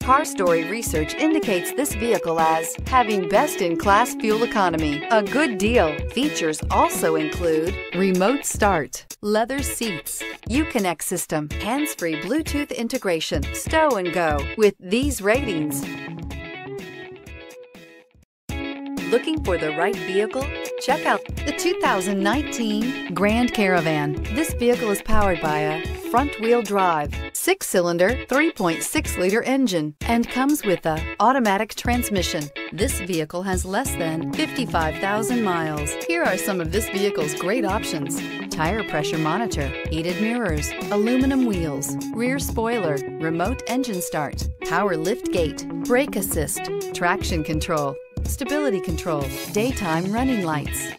Car Story research indicates this vehicle as having best-in-class fuel economy. A good deal. Features also include remote start, leather seats, Uconnect system, hands-free Bluetooth integration, stow and go. With these ratings, looking for the right vehicle? Check out the 2019 Grand Caravan. This vehicle is powered by a front-wheel drive, 6-cylinder, 3.6-liter engine, and comes with a automatic transmission. This vehicle has less than 55,000 miles. Here are some of this vehicle's great options: tire pressure monitor, heated mirrors, aluminum wheels, rear spoiler, remote engine start, power lift gate, brake assist, traction control, stability control, daytime running lights.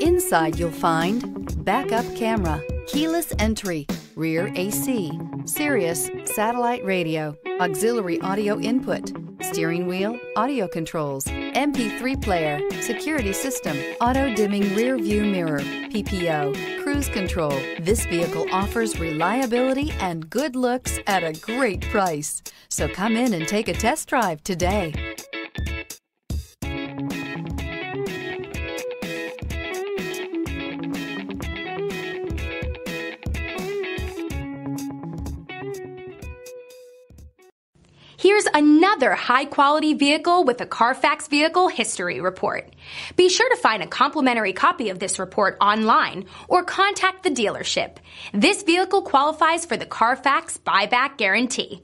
Inside you'll find backup camera, keyless entry, rear AC, Sirius satellite radio, auxiliary audio input, steering wheel audio controls, MP3 player, security system, auto-dimming rear view mirror, PPO, cruise control. This vehicle offers reliability and good looks at a great price. So come in and take a test drive today. Here's another high-quality vehicle with a Carfax Vehicle History Report. Be sure to find a complimentary copy of this report online or contact the dealership. This vehicle qualifies for the Carfax Buyback Guarantee.